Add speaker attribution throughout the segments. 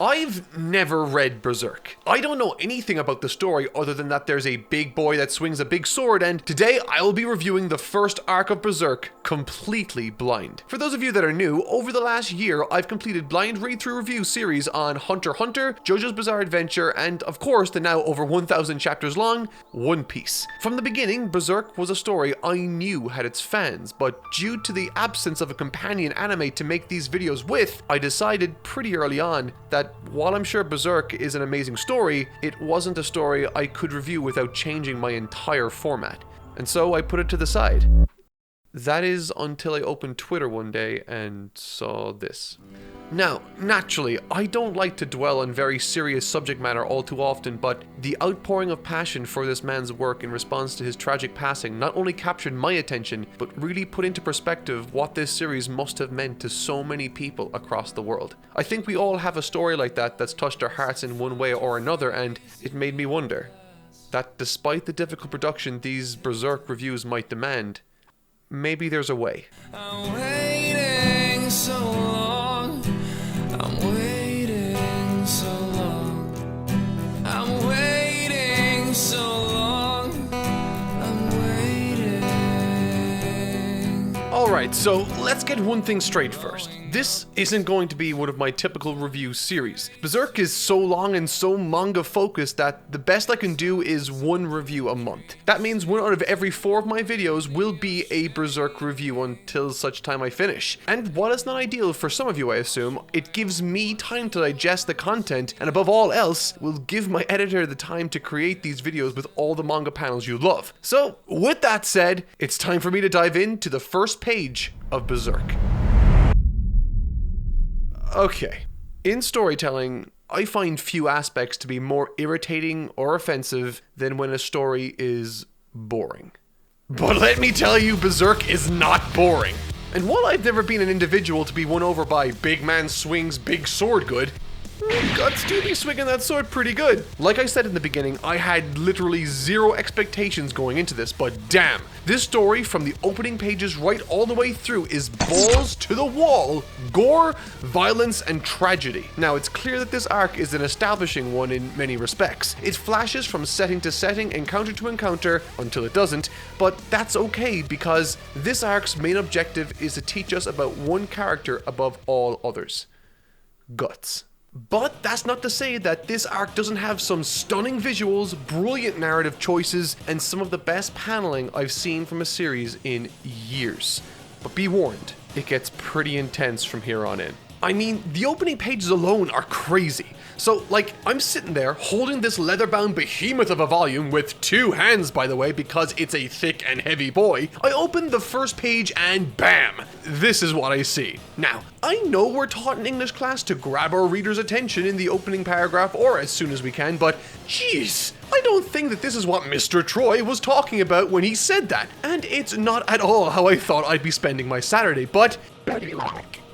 Speaker 1: I've never read Berserk. I don't know anything about the story other than that there's a big boy that swings a big sword, and today I'll be reviewing the first arc of Berserk completely blind. For those of you that are new, over the last year I've completed blind read-through review series on Hunter x Hunter, JoJo's Bizarre Adventure, and of course the now over 1,000 chapters long One Piece. From the beginning, Berserk was a story I knew had its fans, but due to the absence of a companion anime to make these videos with, I decided pretty early on that while I'm sure Berserk is an amazing story, it wasn't a story I could review without changing my entire format. And so I put it to the side. That is until I opened Twitter one day and saw this. Now, naturally, I don't like to dwell on very serious subject matter all too often, but the outpouring of passion for this man's work in response to his tragic passing not only captured my attention, but really put into perspective what this series must have meant to so many people across the world. I think we all have a story like that that's touched our hearts in one way or another, and it made me wonder that despite the difficult production these Berserk reviews might demand, maybe there's a way.
Speaker 2: I'm waiting so long. I'm waiting so long. I'm waiting so long. I'm waiting.
Speaker 1: Alright, so let's get one thing straight first. This isn't going to be one of my typical review series. Berserk is so long and so manga focused that the best I can do is one review a month. That means one out of every 4 of my videos will be a Berserk review until such time I finish. And while it's not ideal for some of you, I assume, it gives me time to digest the content, and above all else, will give my editor the time to create these videos with all the manga panels you love. So, with that said, it's time for me to dive into the first page of Berserk. Okay, in storytelling, I find few aspects to be more irritating or offensive than when a story is boring. But let me tell you, Berserk is not boring. And while I've never been an individual to be won over by big man swings big sword good, Guts do be swinging that sword pretty good. Like I said in the beginning, I had literally zero expectations going into this, but damn, this story from the opening pages right all the way through is balls to the wall, gore, violence, and tragedy. Now, it's clear that this arc is an establishing one in many respects. It flashes from setting to setting, encounter to encounter, until it doesn't, but that's okay because this arc's main objective is to teach us about one character above all others: Guts. But that's not to say that this arc doesn't have some stunning visuals, brilliant narrative choices, and some of the best paneling I've seen from a series in years. But be warned, it gets pretty intense from here on in. I mean, the opening pages alone are crazy. So, like, I'm sitting there holding this leather-bound behemoth of a volume with 2 hands, by the way, because it's a thick and heavy boy. I open the first page and bam! This is what I see. Now, I know we're taught in English class to grab our reader's attention in the opening paragraph or as soon as we can, but jeez, I don't think that this is what Mr. Troy was talking about when he said that. And it's not at all how I thought I'd be spending my Saturday, but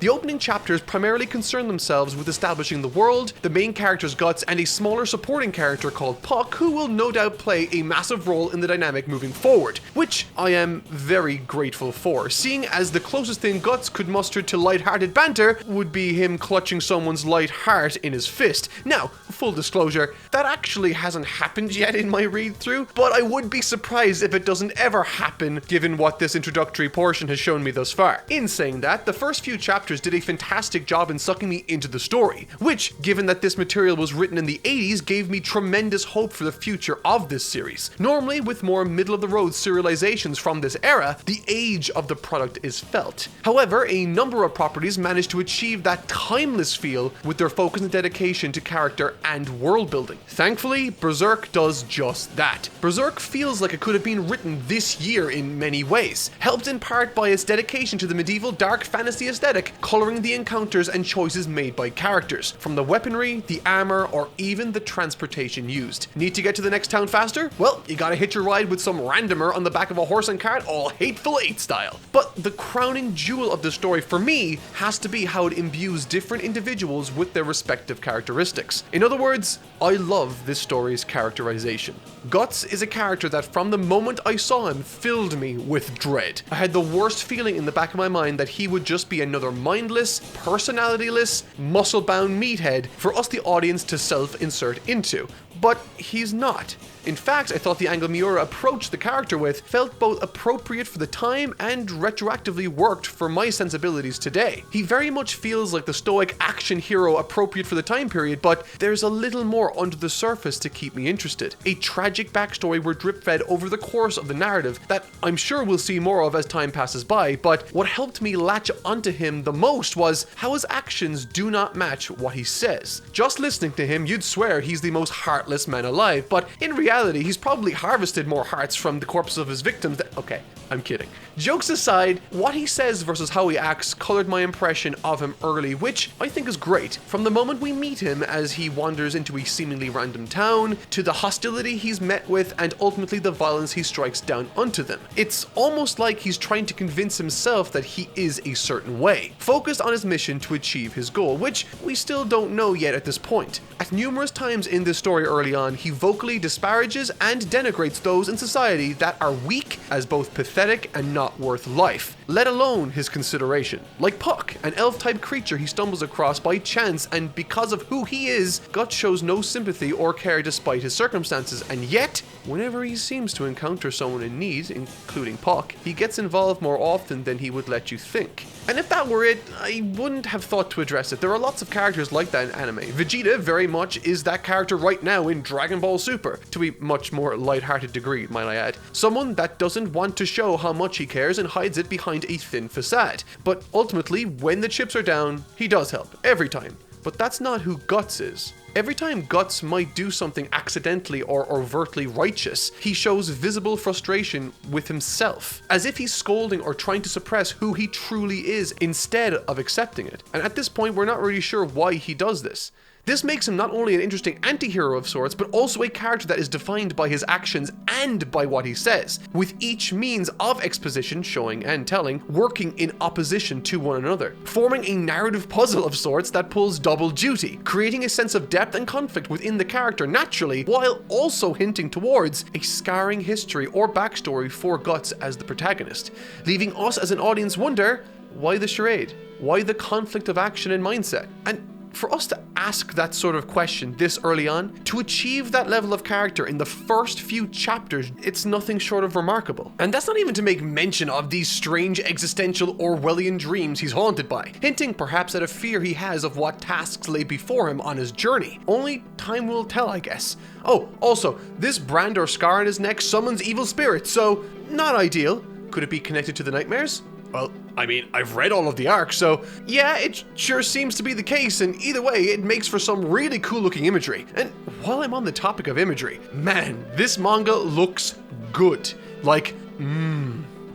Speaker 1: the opening chapters primarily concern themselves with establishing the world, the main character's Guts, and a smaller supporting character called Puck, who will no doubt play a massive role in the dynamic moving forward, which I am very grateful for, seeing as the closest thing Guts could muster to light-hearted banter would be him clutching someone's light heart in his fist. Now, full disclosure, that actually hasn't happened yet in my read-through, but I would be surprised if it doesn't ever happen given what this introductory portion has shown me thus far. In saying that, the first few chapters did a fantastic job in sucking me into the story, which, given that this material was written in the 80s, gave me tremendous hope for the future of this series. Normally, with more middle-of-the-road serializations from this era, the age of the product is felt. However, a number of properties managed to achieve that timeless feel with their focus and dedication to character and world building. Thankfully, Berserk does just that. Berserk feels like it could have been written this year in many ways, helped in part by its dedication to the medieval dark fantasy aesthetic, coloring the encounters and choices made by characters, from the weaponry, the armor, or even the transportation used. Need to get to the next town faster? Well, you gotta hitch your ride with some randomer on the back of a horse and cart, all Hateful Eight style. But the crowning jewel of the story for me has to be how it imbues different individuals with their respective characteristics. In other words, I love this story's characterization. Guts is a character that from the moment I saw him filled me with dread. I had the worst feeling in the back of my mind that he would just be another mindless, personalityless, muscle-bound meathead for us the audience to self-insert into. But he's not. In fact, I thought the angle Miura approached the character with felt both appropriate for the time and retroactively worked for my sensibilities today. He very much feels like the stoic action hero appropriate for the time period, but there's a little more under the surface to keep me interested. A tragic backstory we're drip-fed over the course of the narrative that I'm sure we'll see more of as time passes by, but what helped me latch onto him the most was how his actions do not match what he says. Just listening to him, you'd swear he's the most heartless man alive, but in reality, he's probably harvested more hearts from the corpses of his victims than— okay, I'm kidding. Jokes aside, what he says versus how he acts colored my impression of him early, which I think is great. From the moment we meet him as he wanders into a seemingly random town, to the hostility he's met with, and ultimately the violence he strikes down onto them. It's almost like he's trying to convince himself that he is a certain way, focused on his mission to achieve his goal, which we still don't know yet at this point. At numerous times in this story early on, he vocally disparages and denigrates those in society that are weak, as both pathetic and not worth life, let alone his consideration. Like Puck, an elf-type creature he stumbles across by chance, and because of who he is, Guts shows no sympathy or care despite his circumstances, and yet, whenever he seems to encounter someone in need, including Puck, he gets involved more often than he would let you think. And if that were it, I wouldn't have thought to address it. There are lots of characters like that in anime. Vegeta very much is that character right now in Dragon Ball Super, to a much more lighthearted degree, might I add. Someone that doesn't want to show how much he cares and hides it behind a thin facade. But ultimately, when the chips are down, he does help, every time. But that's not who Guts is. Every time Guts might do something accidentally or overtly righteous, he shows visible frustration with himself, as if he's scolding or trying to suppress who he truly is instead of accepting it. And at this point, we're not really sure why he does this. This makes him not only an interesting anti-hero of sorts, but also a character that is defined by his actions and by what he says, with each means of exposition, showing and telling, working in opposition to one another, forming a narrative puzzle of sorts that pulls double duty, creating a sense of depth and conflict within the character naturally, while also hinting towards a scarring history or backstory for Guts as the protagonist, leaving us as an audience wonder, why the charade? Why the conflict of action and mindset? And for us to ask that sort of question this early on, to achieve that level of character in the first few chapters, it's nothing short of remarkable. And that's not even to make mention of these strange existential Orwellian dreams he's haunted by, hinting perhaps at a fear he has of what tasks lay before him on his journey. Only time will tell, I guess. Oh, also, this brand or scar on his neck summons evil spirits, so not ideal. Could it be connected to the nightmares? Well, I mean, I've read all of the arcs, so yeah, it sure seems to be the case, and either way, it makes for some really cool looking imagery. And while I'm on the topic of imagery, man, this manga looks good. Like,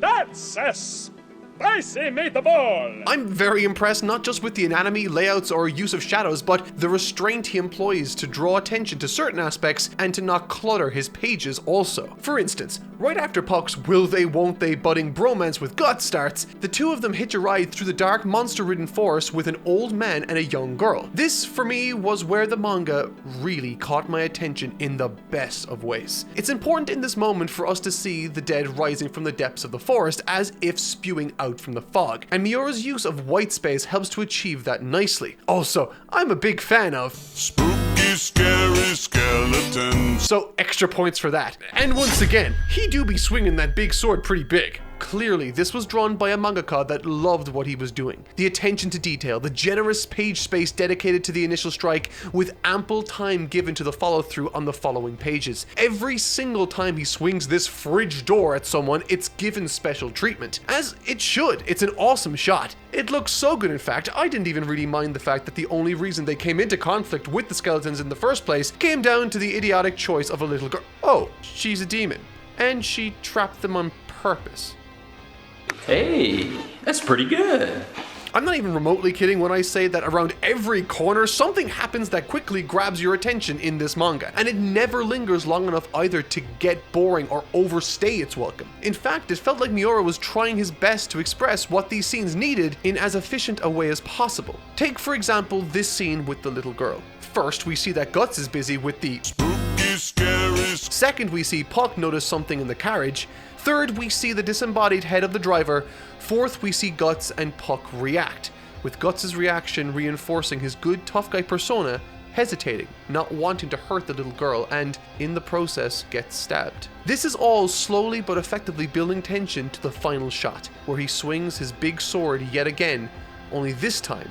Speaker 3: That's a spicy meatball!
Speaker 1: I'm very impressed not just with the anatomy, layouts, or use of shadows, but the restraint he employs to draw attention to certain aspects and to not clutter his pages also. For instance, right after Puck's will they won't they budding bromance with Guts starts, the two of them hitch a ride through the dark monster-ridden forest with an old man and a young girl. This, for me, was where the manga really caught my attention in the best of ways. It's important in this moment for us to see the dead rising from the depths of the forest as if spewing out from the fog, and Miura's use of white space helps to achieve that nicely. Also, I'm a big fan of
Speaker 4: spooky, scary skeletons.
Speaker 1: So extra points for that. And once again, he do be swinging that big sword pretty big. Clearly, this was drawn by a mangaka that loved what he was doing. The attention to detail, the generous page space dedicated to the initial strike, with ample time given to the follow-through on the following pages. Every single time he swings this fridge door at someone, it's given special treatment. As it should. It's an awesome shot. It looks so good, in fact, I didn't even really mind the fact that the only reason they came into conflict with the skeletons in the first place came down to the idiotic choice of a little girl. Oh, she's a demon. And she trapped them on purpose.
Speaker 5: Hey, that's pretty good.
Speaker 1: I'm not even remotely kidding when I say that around every corner, something happens that quickly grabs your attention in this manga, and it never lingers long enough either to get boring or overstay its welcome. In fact, it felt like Miura was trying his best to express what these scenes needed in as efficient a way as possible. Take, for example, this scene with the little girl. First, we see that Guts is busy with the
Speaker 4: spooky, scary.
Speaker 1: Second, we see Puck notice something in the carriage. Third, we see the disembodied head of the driver. Fourth, we see Guts and Puck react, with Guts' reaction reinforcing his good tough guy persona, hesitating, not wanting to hurt the little girl, and, in the process, gets stabbed. This is all slowly but effectively building tension to the final shot, where he swings his big sword yet again, only this time,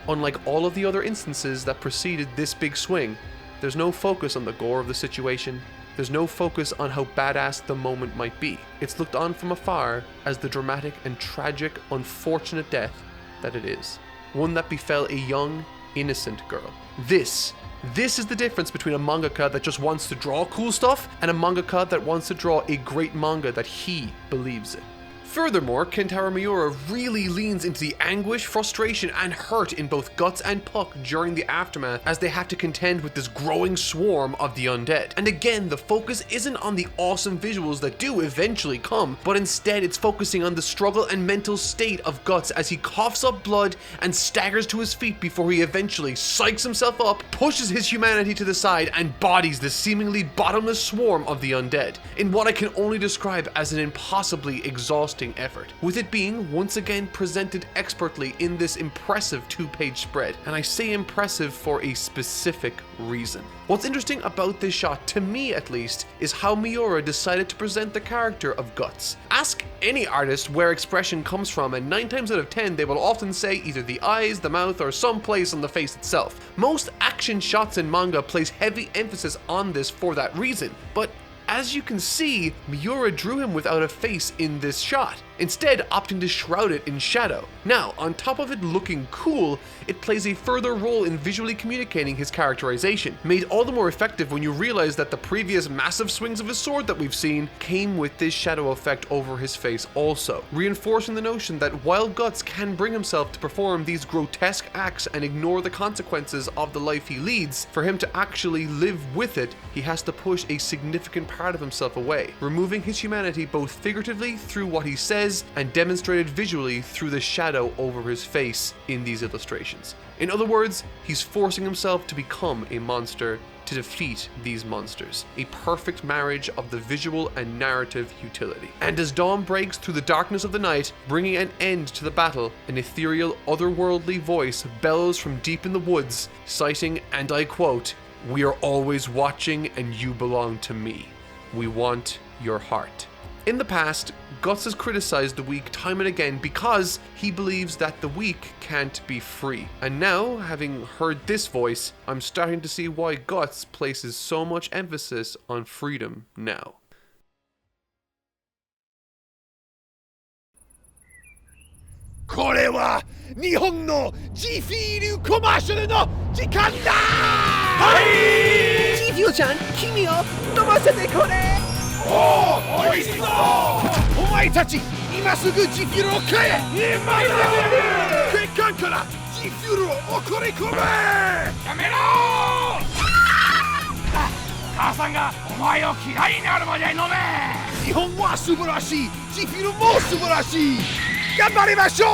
Speaker 1: unlike all of the other instances that preceded this big swing, there's no focus on the gore of the situation. There's no focus on how badass the moment might be. It's looked on from afar as the dramatic and tragic, unfortunate death that it is. One that befell a young, innocent girl. This is the difference between a mangaka that just wants to draw cool stuff and a mangaka that wants to draw a great manga that he believes in. Furthermore, Kentaro Miura really leans into the anguish, frustration, and hurt in both Guts and Puck during the aftermath as they have to contend with this growing swarm of the undead. And again, the focus isn't on the awesome visuals that do eventually come, but instead it's focusing on the struggle and mental state of Guts as he coughs up blood and staggers to his feet before he eventually psychs himself up, pushes his humanity to the side, and bodies the seemingly bottomless swarm of the undead, in what I can only describe as an impossibly exhausting effort, with it being once again presented expertly in this impressive 2-page spread, and I say impressive for a specific reason. What's interesting about this shot, to me at least, is how Miura decided to present the character of Guts. Ask any artist where expression comes from, and 9 times out of 10 they will often say either the eyes, the mouth, or some place on the face itself. Most action shots in manga place heavy emphasis on this for that reason, but as you can see, Miura drew him without a face in this shot, instead opting to shroud it in shadow. Now, on top of it looking cool, it plays a further role in visually communicating his characterization, made all the more effective when you realize that the previous massive swings of his sword that we've seen came with this shadow effect over his face also, reinforcing the notion that while Guts can bring himself to perform these grotesque acts and ignore the consequences of the life he leads, for him to actually live with it, he has to push a significant part of himself away, removing his humanity both figuratively through what he says and demonstrated visually through the shadow over his face in these illustrations. In other words, he's forcing himself to become a monster to defeat these monsters, a perfect marriage of the visual and narrative utility. And as dawn breaks through the darkness of the night, bringing an end to the battle, an ethereal, otherworldly voice bellows from deep in the woods, citing, and I quote, "We are always watching and you belong to me. We want your heart." In the past, Guts has criticized the weak time and again because he believes that the weak can't be free. And now, having heard this voice, I'm starting to see why Guts places so much emphasis on freedom now.
Speaker 6: これは日本のジフィールコマーシャルの時間だ。はい。ジフィールちゃん、君を飲ませてくれ。おお、おいしそう。お前たち、今すぐジフィールを買え。今だ。血管からジフィールを送り込め。やめろ。母さんがお前を嫌いになるまで飲め。日本は素晴らしい。ジフィールも素晴らしい。頑張りましょう。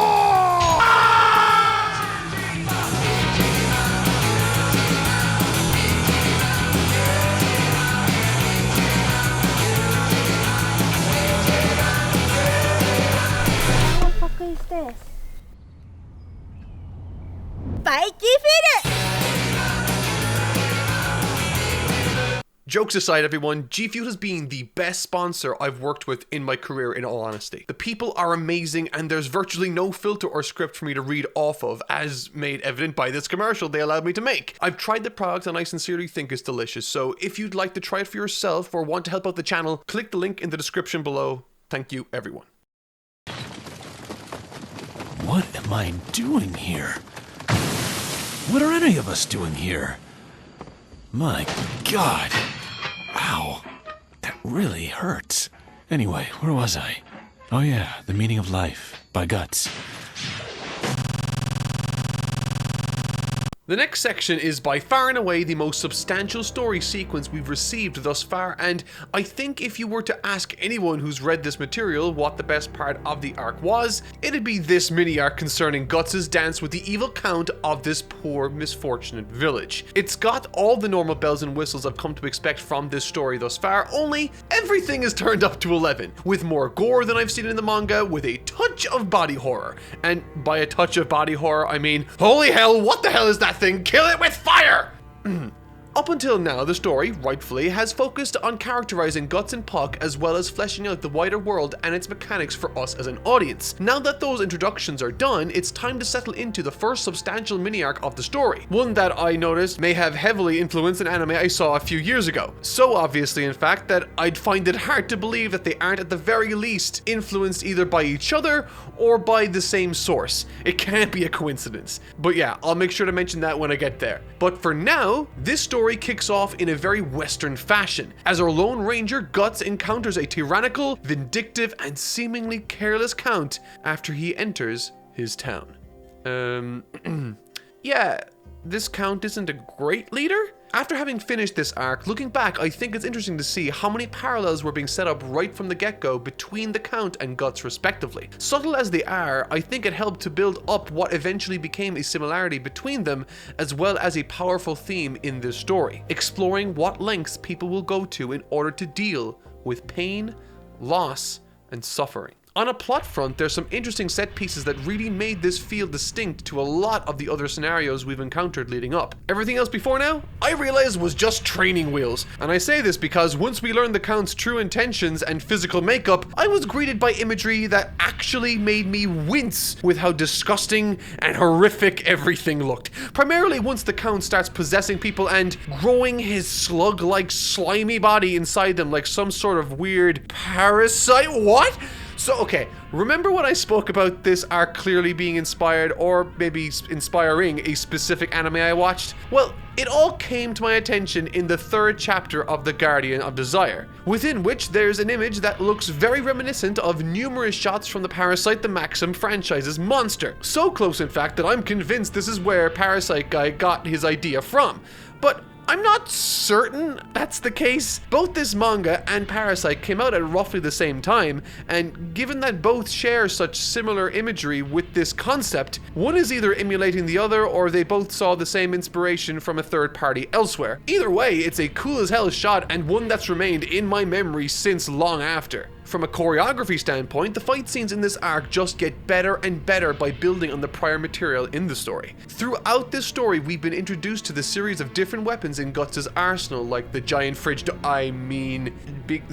Speaker 1: Jokes aside, everyone, G Fuel has been the best sponsor I've worked with in my career, in all honesty. The people are amazing, and there's virtually no filter or script for me to read off of, as made evident by this commercial they allowed me to make. I've tried the product and I sincerely think it's delicious, so if you'd like to try it for yourself or want to help out the channel, click the link in the description below. Thank you, everyone.
Speaker 7: What am I doing here? What are any of us doing here? My God. Ow. That really hurts. Anyway, where was I? Oh yeah, The Meaning of Life by Guts.
Speaker 1: The next section is by far and away the most substantial story sequence we've received thus far, and I think if you were to ask anyone who's read this material what the best part of the arc was, it'd be this mini arc concerning Guts' dance with the evil count of this poor, misfortunate village. It's got all the normal bells and whistles I've come to expect from this story thus far, only everything is turned up to 11, with more gore than I've seen in the manga, with a touch of body horror. And by a touch of body horror, I mean, holy hell, what the hell is that thing? Kill it with fire! Up until now, the story, rightfully, has focused on characterizing Guts and Puck as well as fleshing out the wider world and its mechanics for us as an audience. Now that those introductions are done, it's time to settle into the first substantial mini-arc of the story. One that I noticed may have heavily influenced an anime I saw a few years ago. So obviously, in fact, that I'd find it hard to believe that they aren't at the very least influenced either by each other or by the same source. It can't be a coincidence. But yeah, I'll make sure to mention that when I get there. But for now, this story kicks off in a very Western fashion, as our Lone Ranger Guts encounters a tyrannical, vindictive, and seemingly careless count after he enters his town. Yeah, this count isn't a great leader? After having finished this arc, looking back, I think it's interesting to see how many parallels were being set up right from the get-go between the Count and Guts respectively. Subtle as they are, I think it helped to build up what eventually became a similarity between them, as well as a powerful theme in this story, exploring what lengths people will go to in order to deal with pain, loss, and suffering. On a plot front, there's some interesting set pieces that really made this feel distinct to a lot of the other scenarios we've encountered leading up. Everything else before now, I realized was just training wheels. And I say this because once we learned the Count's true intentions and physical makeup, I was greeted by imagery that actually made me wince with how disgusting and horrific everything looked. Primarily once the Count starts possessing people and growing his slug-like slimy body inside them like some sort of weird parasite. What? So, okay, remember when I spoke about this arc clearly being inspired, or maybe inspiring, a specific anime I watched? Well, it all came to my attention in the third chapter of The Guardian of Desire, within which there's an image that looks very reminiscent of numerous shots from the Parasite the Maxim franchise's monster. So close, in fact, that I'm convinced this is where Parasite Guy got his idea from. But I'm not certain that's the case. Both this manga and Parasite came out at roughly the same time, and given that both share such similar imagery with this concept, one is either emulating the other or they both saw the same inspiration from a third party elsewhere. Either way, it's a cool as hell shot and one that's remained in my memory since long after. From a choreography standpoint, the fight scenes in this arc just get better and better by building on the prior material in the story. Throughout this story, we've been introduced to the series of different weapons in Guts' arsenal, like the giant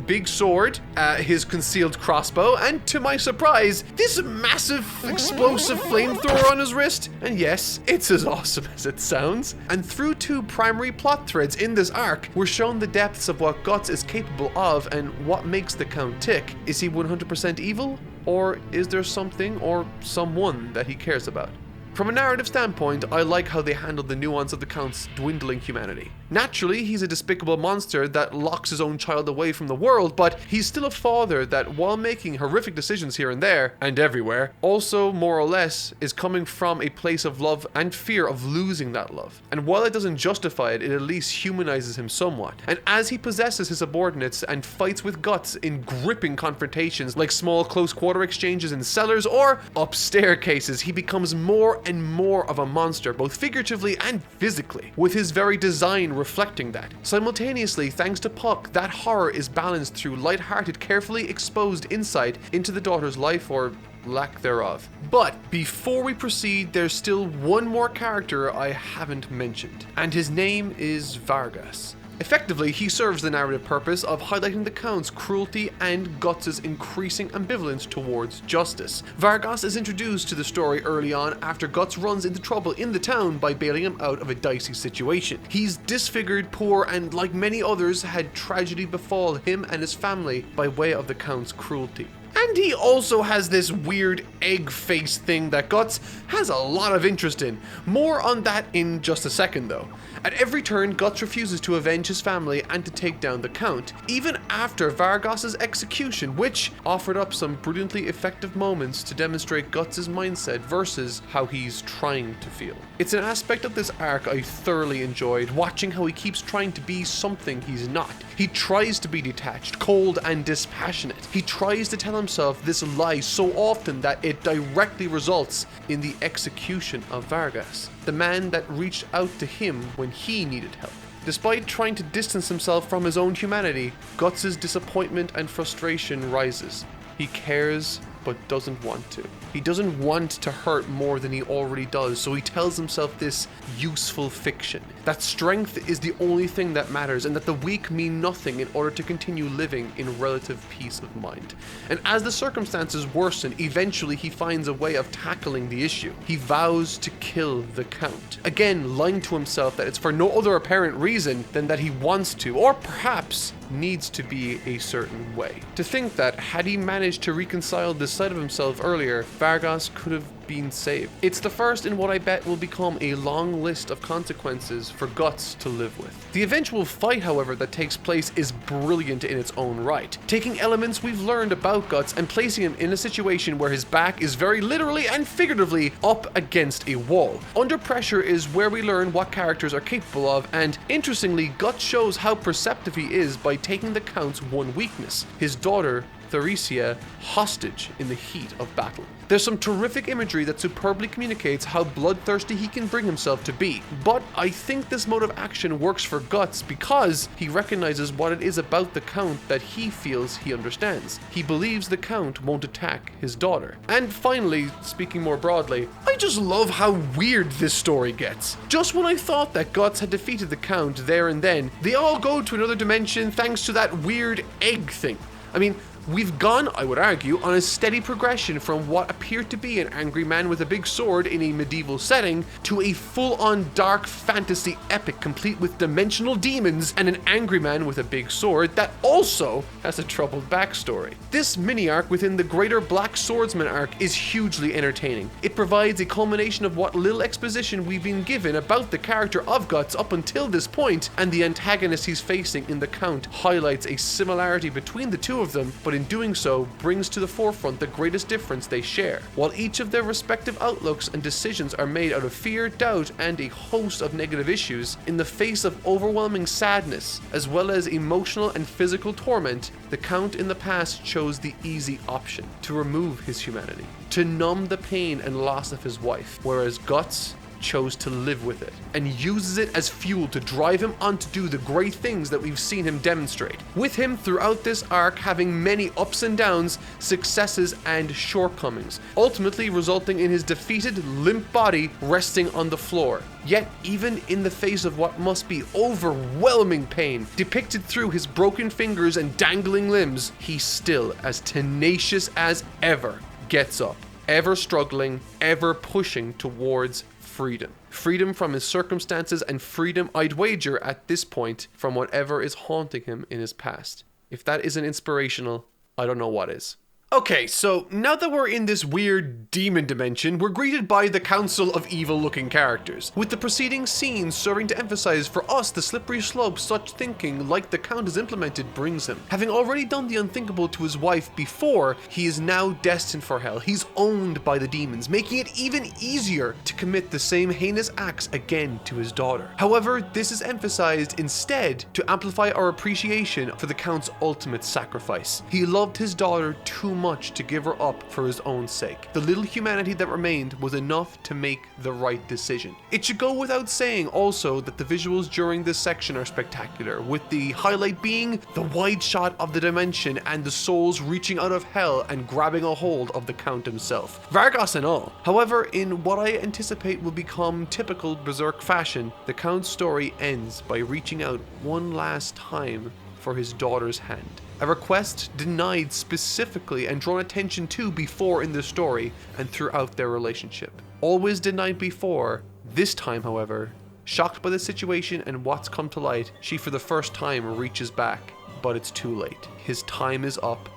Speaker 1: big sword, his concealed crossbow, and to my surprise, this massive explosive flamethrower on his wrist. And yes, it's as awesome as it sounds. And through two primary plot threads in this arc, we're shown the depths of what Guts is capable of and what makes the Count tick. Is he 100% evil? Or is there something or someone that he cares about? From a narrative standpoint, I like how they handled the nuance of the Count's dwindling humanity. Naturally, he's a despicable monster that locks his own child away from the world, but he's still a father that, while making horrific decisions here and there, and everywhere, also, more or less, is coming from a place of love and fear of losing that love. And while it doesn't justify it, it at least humanizes him somewhat. And as he possesses his subordinates and fights with Guts in gripping confrontations like small close quarter exchanges in cellars or up staircases, he becomes more and more of a monster, both figuratively and physically, with his very design reflecting that. Simultaneously, thanks to Puck, that horror is balanced through light-hearted, carefully exposed insight into the daughter's life, or lack thereof. But before we proceed, there's still one more character I haven't mentioned, and his name is Vargas. Effectively, he serves the narrative purpose of highlighting the Count's cruelty and Guts' increasing ambivalence towards justice. Vargas is introduced to the story early on after Guts runs into trouble in the town by bailing him out of a dicey situation. He's disfigured, poor, and like many others, had tragedy befall him and his family by way of the Count's cruelty. And he also has this weird egg face thing that Guts has a lot of interest in. More on that in just a second though. At every turn, Guts refuses to avenge his family and to take down the Count, even after Vargas's execution, which offered up some brilliantly effective moments to demonstrate Guts' mindset versus how he's trying to feel. It's an aspect of this arc I thoroughly enjoyed, watching how he keeps trying to be something he's not. He tries to be detached, cold, and dispassionate. He tries to tell himself this lie so often that it directly results in the execution of Vargas, the man that reached out to him when he needed help. Despite trying to distance himself from his own humanity, Guts' disappointment and frustration rises. He cares, but doesn't want to. He doesn't want to hurt more than he already does, so he tells himself this useful fiction, that strength is the only thing that matters and that the weak mean nothing in order to continue living in relative peace of mind. And as the circumstances worsen, eventually he finds a way of tackling the issue. He vows to kill the Count, again lying to himself that it's for no other apparent reason than that he wants to, or perhaps needs to be a certain way. To think that had he managed to reconcile this side of himself earlier, Vargas could have been saved. It's the first in what I bet will become a long list of consequences for Guts to live with. The eventual fight, however, that takes place is brilliant in its own right, taking elements we've learned about Guts and placing him in a situation where his back is very literally and figuratively up against a wall. Under pressure is where we learn what characters are capable of, and interestingly, Guts shows how perceptive he is by taking the Count's one weakness, his daughter Theresia, hostage in the heat of battle. There's some terrific imagery that superbly communicates how bloodthirsty he can bring himself to be, but I think this mode of action works for Guts because he recognizes what it is about the Count that he feels he understands. He believes the Count won't attack his daughter. And finally, speaking more broadly, I just love how weird this story gets. Just when I thought that Guts had defeated the Count there and then, they all go to another dimension thanks to that weird egg thing. I mean, we've gone, I would argue, on a steady progression from what appeared to be an angry man with a big sword in a medieval setting to a full-on dark fantasy epic complete with dimensional demons and an angry man with a big sword that also has a troubled backstory. This mini-arc within the greater Black Swordsman arc is hugely entertaining. It provides a culmination of what little exposition we've been given about the character of Guts up until this point, and the antagonist he's facing in the Count highlights a similarity between the two of them, but in doing so brings to the forefront the greatest difference they share. While each of their respective outlooks and decisions are made out of fear, doubt, and a host of negative issues, in the face of overwhelming sadness, as well as emotional and physical torment, the Count in the past chose the easy option, to remove his humanity, to numb the pain and loss of his wife, whereas Guts chose to live with it and uses it as fuel to drive him on to do the great things that we've seen him demonstrate. With him throughout this arc having many ups and downs, successes and shortcomings, ultimately resulting in his defeated, limp body resting on the floor. Yet, even in the face of what must be overwhelming pain, depicted through his broken fingers and dangling limbs, he still, as tenacious as ever, gets up, ever struggling, ever pushing towards freedom. Freedom from his circumstances and freedom, I'd wager at this point, from whatever is haunting him in his past. If that isn't inspirational, I don't know what is. Okay, so now that we're in this weird demon dimension, we're greeted by the Council of evil-looking characters, with the preceding scenes serving to emphasize for us the slippery slope such thinking like the Count has implemented brings him. Having already done the unthinkable to his wife before, he is now destined for hell. He's owned by the demons, making it even easier to commit the same heinous acts again to his daughter. However, this is emphasized instead to amplify our appreciation for the Count's ultimate sacrifice. He loved his daughter too much to give her up for his own sake. The little humanity that remained was enough to make the right decision. It should go without saying also that the visuals during this section are spectacular, with the highlight being the wide shot of the dimension and the souls reaching out of hell and grabbing a hold of the Count himself, Vargas and all. However, in what I anticipate will become typical Berserk fashion, the Count's story ends by reaching out one last time for his daughter's hand. A request denied specifically and drawn attention to before in the story and throughout their relationship. Always denied before, this time however, shocked by the situation and what's come to light, she for the first time reaches back, but it's too late. His time is up,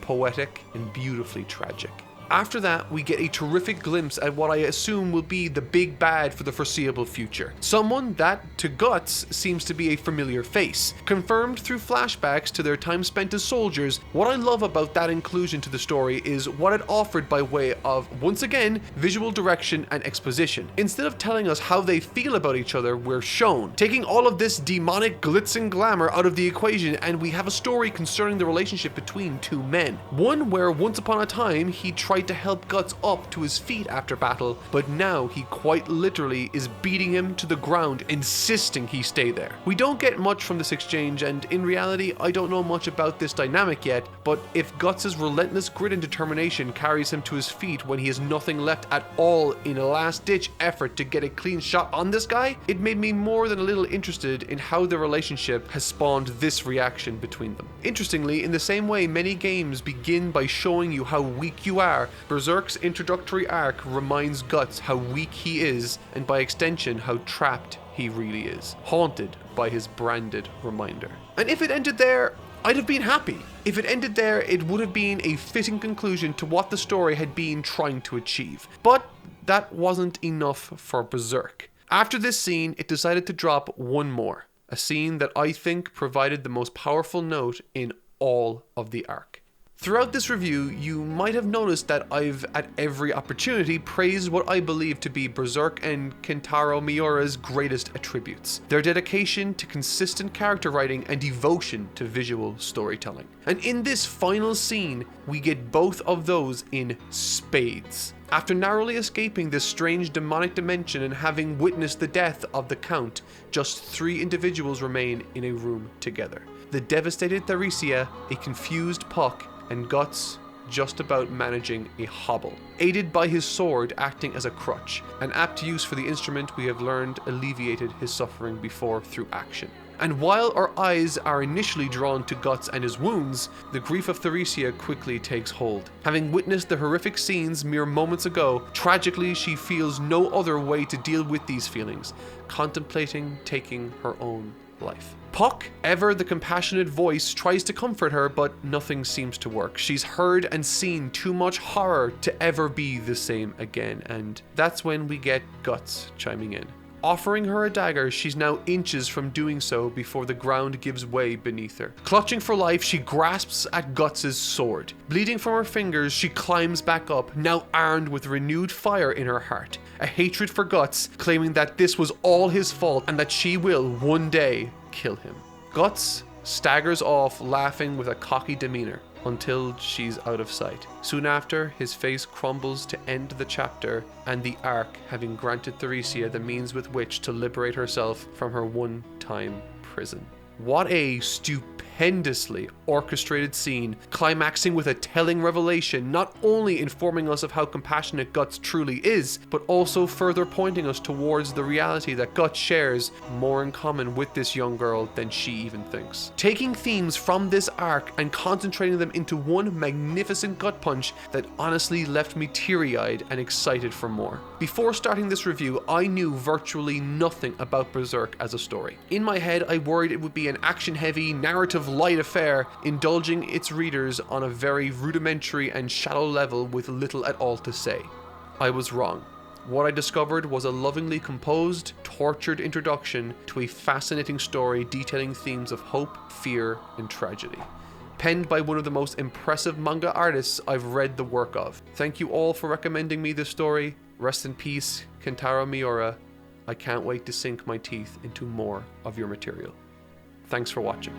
Speaker 1: poetic and beautifully tragic. After that, we get a terrific glimpse at what I assume will be the big bad for the foreseeable future. Someone that, to Guts, seems to be a familiar face. Confirmed through flashbacks to their time spent as soldiers, what I love about that inclusion to the story is what it offered by way of, once again, visual direction and exposition. Instead of telling us how they feel about each other, we're shown. Taking all of this demonic glitz and glamour out of the equation, and we have a story concerning the relationship between two men. One where once upon a time, he tried to help Guts up to his feet after battle, but now he quite literally is beating him to the ground, insisting he stay there. We don't get much from this exchange, and in reality, I don't know much about this dynamic yet, but if Guts' relentless grit and determination carries him to his feet when he has nothing left at all in a last-ditch effort to get a clean shot on this guy, it made me more than a little interested in how the relationship has spawned this reaction between them. Interestingly, in the same way many games begin by showing you how weak you are, Berserk's introductory arc reminds Guts how weak he is, and by extension how trapped he really is, haunted by his branded reminder. And if it ended there, I'd have been happy. If it ended there, it would have been a fitting conclusion to what the story had been trying to achieve. But that wasn't enough for Berserk. After this scene, it decided to drop one more, a scene that I think provided the most powerful note in all of the arc. Throughout this review, you might have noticed that I've, at every opportunity, praised what I believe to be Berserk and Kentaro Miura's greatest attributes: their dedication to consistent character writing and devotion to visual storytelling. And in this final scene, we get both of those in spades. After narrowly escaping this strange demonic dimension and having witnessed the death of the Count, just 3 individuals remain in a room together. The devastated Theresia, a confused Puck, and Guts just about managing a hobble, aided by his sword acting as a crutch, an apt use for the instrument we have learned alleviated his suffering before through action. And while our eyes are initially drawn to Guts and his wounds, the grief of Theresia quickly takes hold. Having witnessed the horrific scenes mere moments ago, tragically she feels no other way to deal with these feelings, contemplating taking her own life. Puck, ever the compassionate voice, tries to comfort her, but nothing seems to work. She's heard and seen too much horror to ever be the same again, and that's when we get Guts chiming in. Offering her a dagger, she's now inches from doing so before the ground gives way beneath her. Clutching for life, she grasps at Guts' sword. Bleeding from her fingers, she climbs back up, now armed with renewed fire in her heart. A hatred for Guts, claiming that this was all his fault and that she will, one day, kill him. Guts staggers off, laughing with a cocky demeanor, until she's out of sight. Soon after, his face crumbles to end the chapter, and the arc having granted Theresia the means with which to liberate herself from her one-time prison. What a stupendously orchestrated scene, climaxing with a telling revelation, not only informing us of how compassionate Guts truly is, but also further pointing us towards the reality that Guts shares more in common with this young girl than she even thinks. Taking themes from this arc and concentrating them into one magnificent gut punch that honestly left me teary-eyed and excited for more. Before starting this review, I knew virtually nothing about Berserk as a story. In my head, I worried it would be an action-heavy, narrative-light affair, indulging its readers on a very rudimentary and shallow level with little at all to say. I was wrong. What I discovered was a lovingly composed, tortured introduction to a fascinating story detailing themes of hope, fear, and tragedy. Penned by one of the most impressive manga artists I've read the work of. Thank you all for recommending me this story. Rest in peace, Kentaro Miura. I can't wait to sink my teeth into more of your material. Thanks for watching.